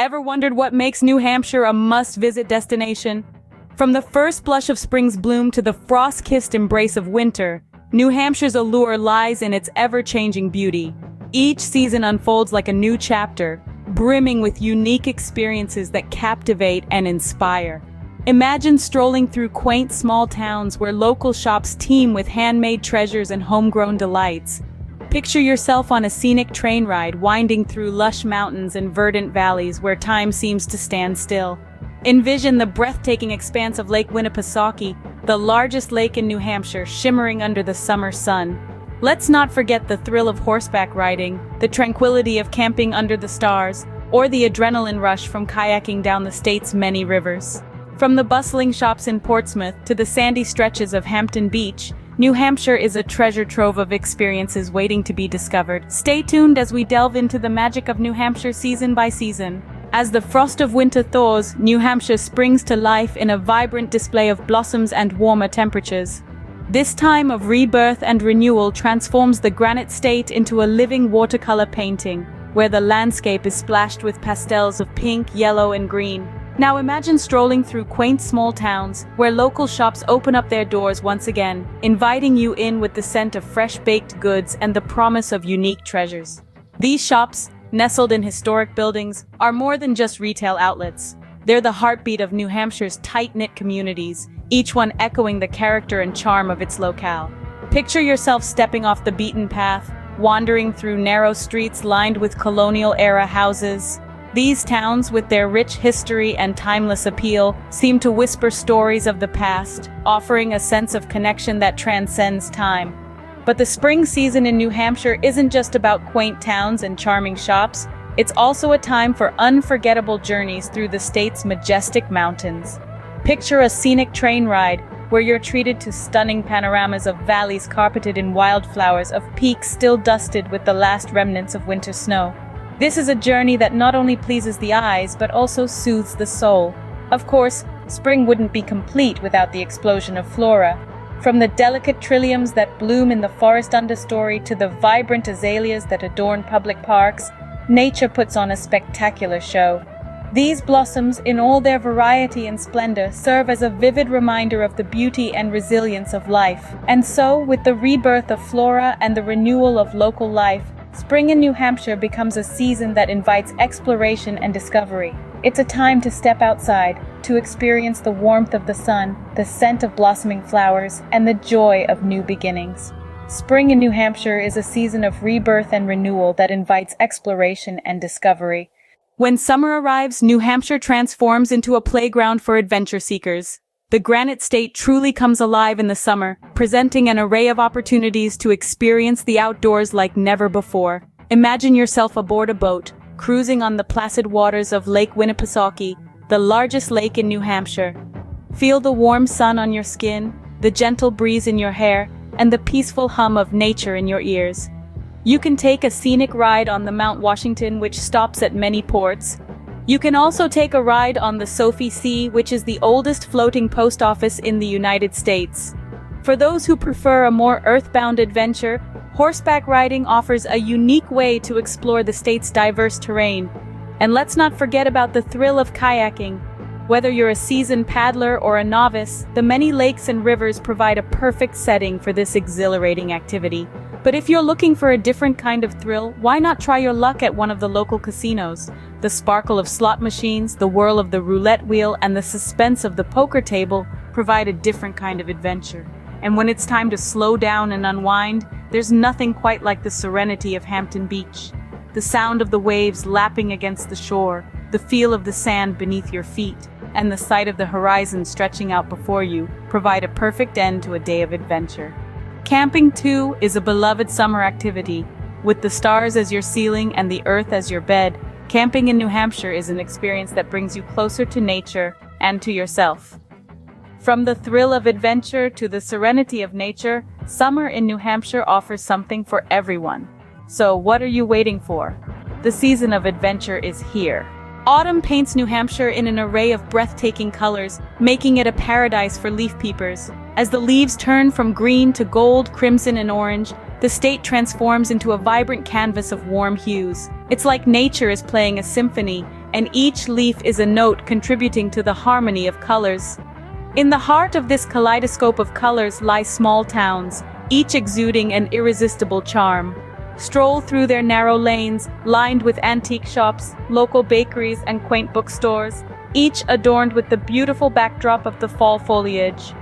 Ever wondered what makes New Hampshire a must-visit destination? From the first blush of spring's bloom to the frost-kissed embrace of winter, New Hampshire's allure lies in its ever-changing beauty. Each season unfolds like a new chapter, brimming with unique experiences that captivate and inspire. Imagine strolling through quaint small towns where local shops teem with handmade treasures and homegrown delights. Picture yourself on a scenic train ride winding through lush mountains and verdant valleys where time seems to stand still. Envision the breathtaking expanse of Lake Winnipesaukee, the largest lake in New Hampshire, shimmering under the summer sun. Let's not forget the thrill of horseback riding, the tranquility of camping under the stars, or the adrenaline rush from kayaking down the state's many rivers. From the bustling shops in Portsmouth to the sandy stretches of Hampton Beach, New Hampshire is a treasure trove of experiences waiting to be discovered. Stay tuned as we delve into the magic of New Hampshire season by season. As the frost of winter thaws, New Hampshire springs to life in a vibrant display of blossoms and warmer temperatures. This time of rebirth and renewal transforms the Granite State into a living watercolor painting, where the landscape is splashed with pastels of pink, yellow, and green. Now imagine strolling through quaint small towns, where local shops open up their doors once again, inviting you in with the scent of fresh-baked goods and the promise of unique treasures. These shops, nestled in historic buildings, are more than just retail outlets. They're the heartbeat of New Hampshire's tight-knit communities, each one echoing the character and charm of its locale. Picture yourself stepping off the beaten path, wandering through narrow streets lined with colonial-era houses. These towns, with their rich history and timeless appeal, seem to whisper stories of the past, offering a sense of connection that transcends time. But the spring season in New Hampshire isn't just about quaint towns and charming shops. It's also a time for unforgettable journeys through the state's majestic mountains. Picture a scenic train ride where you're treated to stunning panoramas of valleys carpeted in wildflowers, of peaks still dusted with the last remnants of winter snow. This is a journey that not only pleases the eyes, but also soothes the soul. Of course, spring wouldn't be complete without the explosion of flora. From the delicate trilliums that bloom in the forest understory to the vibrant azaleas that adorn public parks, nature puts on a spectacular show. These blossoms, in all their variety and splendor, serve as a vivid reminder of the beauty and resilience of life. And so, with the rebirth of flora and the renewal of local life, spring in New Hampshire becomes a season that invites exploration and discovery. It's a time to step outside, to experience the warmth of the sun, the scent of blossoming flowers, and the joy of new beginnings. Spring in New Hampshire is a season of rebirth and renewal that invites exploration and discovery. When summer arrives, New Hampshire transforms into a playground for adventure seekers. The Granite State truly comes alive in the summer, presenting an array of opportunities to experience the outdoors like never before. Imagine yourself aboard a boat, cruising on the placid waters of Lake Winnipesaukee, the largest lake in New Hampshire. Feel the warm sun on your skin, the gentle breeze in your hair, and the peaceful hum of nature in your ears. You can take a scenic ride on the Mount Washington, which stops at many ports. You can also take a ride on the Sophie Sea, which is the oldest floating post office in the United States. For those who prefer a more earthbound adventure, horseback riding offers a unique way to explore the state's diverse terrain. And let's not forget about the thrill of kayaking. Whether you're a seasoned paddler or a novice, the many lakes and rivers provide a perfect setting for this exhilarating activity. But if you're looking for a different kind of thrill, why not try your luck at one of the local casinos? The sparkle of slot machines, the whirl of the roulette wheel, and the suspense of the poker table provide a different kind of adventure. And when it's time to slow down and unwind, there's nothing quite like the serenity of Hampton Beach. The sound of the waves lapping against the shore, the feel of the sand beneath your feet, and the sight of the horizon stretching out before you provide a perfect end to a day of adventure. Camping, too, is a beloved summer activity. With the stars as your ceiling and the earth as your bed, camping in New Hampshire is an experience that brings you closer to nature and to yourself. From the thrill of adventure to the serenity of nature, summer in New Hampshire offers something for everyone. So what are you waiting for? The season of adventure is here. Autumn paints New Hampshire in an array of breathtaking colors, making it a paradise for leaf peepers. As the leaves turn from green to gold, crimson, and orange, the state transforms into a vibrant canvas of warm hues. It's like nature is playing a symphony, and each leaf is a note contributing to the harmony of colors. In the heart of this kaleidoscope of colors lie small towns, each exuding an irresistible charm. Stroll through their narrow lanes, lined with antique shops, local bakeries, and quaint bookstores, each adorned with the beautiful backdrop of the fall foliage.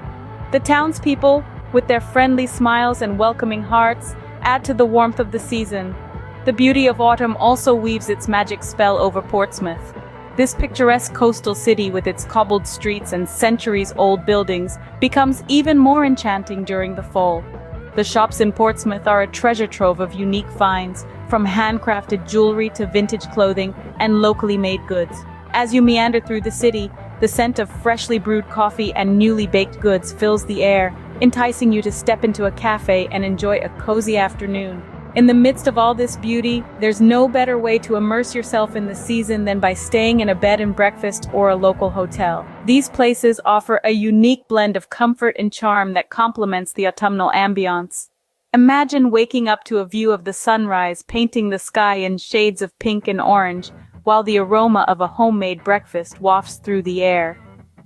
The townspeople, with their friendly smiles and welcoming hearts, add to the warmth of the season. The beauty of autumn also weaves its magic spell over Portsmouth. This picturesque coastal city with its cobbled streets and centuries-old buildings becomes even more enchanting during the fall. The shops in Portsmouth are a treasure trove of unique finds, from handcrafted jewelry to vintage clothing and locally made goods. As you meander through the city, the scent of freshly brewed coffee and newly baked goods fills the air, enticing you to step into a cafe and enjoy a cozy afternoon. In the midst of all this beauty, there's no better way to immerse yourself in the season than by staying in a bed and breakfast or a local hotel. These places offer a unique blend of comfort and charm that complements the autumnal ambiance. Imagine waking up to a view of the sunrise painting the sky in shades of pink and orange, while the aroma of a homemade breakfast wafts through the air.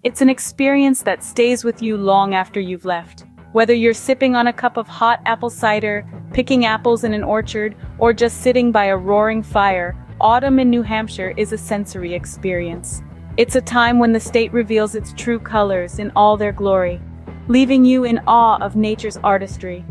It's an experience that stays with you long after you've left. Whether you're sipping on a cup of hot apple cider, picking apples in an orchard, or just sitting by a roaring fire, autumn in New Hampshire is a sensory experience. It's a time when the state reveals its true colors in all their glory, leaving you in awe of nature's artistry.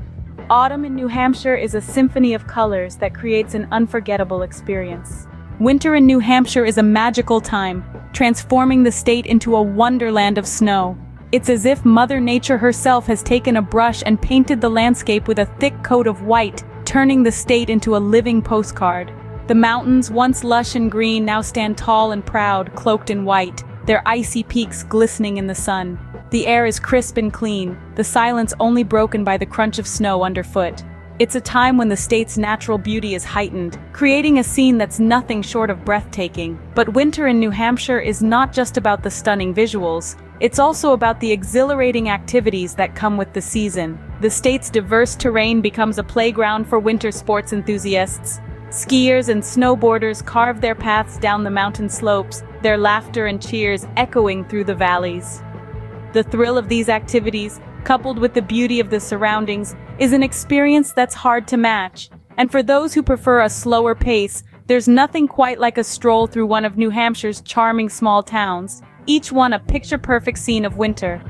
Autumn in New Hampshire is a symphony of colors that creates an unforgettable experience. Winter in New Hampshire is a magical time, transforming the state into a wonderland of snow. It's as if Mother Nature herself has taken a brush and painted the landscape with a thick coat of white, turning the state into a living postcard. The mountains, once lush and green, now stand tall and proud, cloaked in white, their icy peaks glistening in the sun. The air is crisp and clean, the silence only broken by the crunch of snow underfoot. It's a time when the state's natural beauty is heightened, creating a scene that's nothing short of breathtaking. But winter in New Hampshire is not just about the stunning visuals, it's also about the exhilarating activities that come with the season. The state's diverse terrain becomes a playground for winter sports enthusiasts. Skiers and snowboarders carve their paths down the mountain slopes, their laughter and cheers echoing through the valleys. The thrill of these activities, coupled with the beauty of the surroundings, is an experience that's hard to match. And for those who prefer a slower pace, there's nothing quite like a stroll through one of New Hampshire's charming small towns, each one a picture-perfect scene of winter.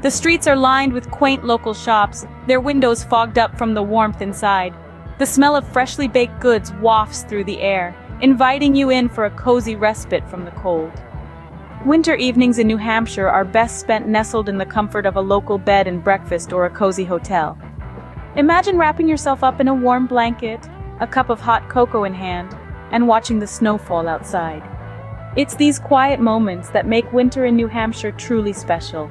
The streets are lined with quaint local shops, their windows fogged up from the warmth inside. The smell of freshly baked goods wafts through the air, inviting you in for a cozy respite from the cold. Winter evenings in New Hampshire are best spent nestled in the comfort of a local bed and breakfast or a cozy hotel. Imagine wrapping yourself up in a warm blanket, a cup of hot cocoa in hand, and watching the snow fall outside. It's these quiet moments that make winter in New Hampshire truly special.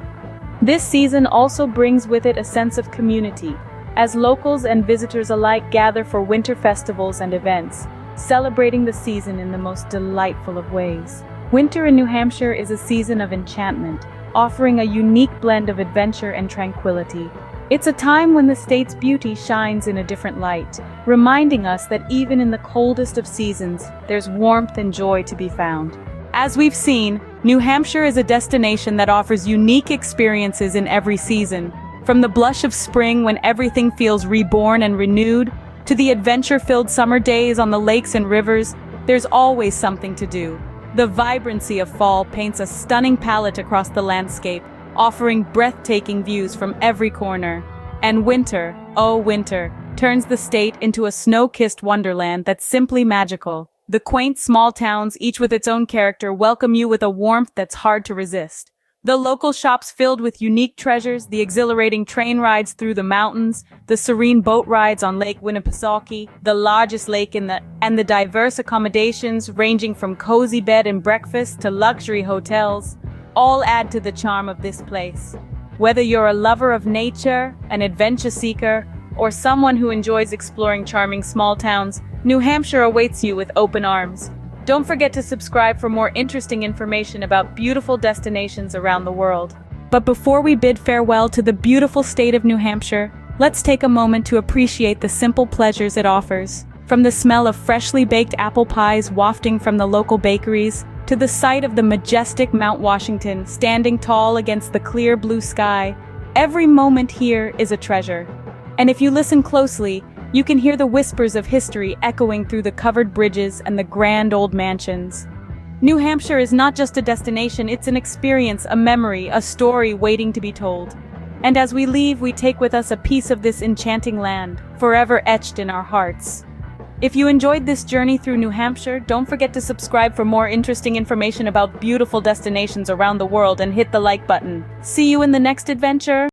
This season also brings with it a sense of community, as locals and visitors alike gather for winter festivals and events, celebrating the season in the most delightful of ways. Winter in New Hampshire is a season of enchantment, offering a unique blend of adventure and tranquility. It's a time when the state's beauty shines in a different light, reminding us that even in the coldest of seasons, there's warmth and joy to be found. As we've seen, New Hampshire is a destination that offers unique experiences in every season. From the blush of spring when everything feels reborn and renewed, to the adventure-filled summer days on the lakes and rivers, there's always something to do. The vibrancy of fall paints a stunning palette across the landscape, offering breathtaking views from every corner. And winter, oh winter, turns the state into a snow-kissed wonderland that's simply magical. The quaint small towns, each with its own character, welcome you with a warmth that's hard to resist. The local shops filled with unique treasures, the exhilarating train rides through the mountains, the serene boat rides on Lake Winnipesaukee, the largest lake and the diverse accommodations ranging from cozy bed and breakfast to luxury hotels, all add to the charm of this place. Whether you're a lover of nature, an adventure seeker, or someone who enjoys exploring charming small towns, New Hampshire awaits you with open arms. Don't forget to subscribe for more interesting information about beautiful destinations around the world. But before we bid farewell to the beautiful state of New Hampshire, let's take a moment to appreciate the simple pleasures it offers. From the smell of freshly baked apple pies wafting from the local bakeries, to the sight of the majestic Mount Washington standing tall against the clear blue sky. Every moment here is a treasure. And if you listen closely, you can hear the whispers of history echoing through the covered bridges and the grand old mansions. New Hampshire is not just a destination, it's an experience, a memory, a story waiting to be told. And as we leave, we take with us a piece of this enchanting land, forever etched in our hearts. If you enjoyed this journey through New Hampshire, don't forget to subscribe for more interesting information about beautiful destinations around the world and hit the like button. See you in the next adventure!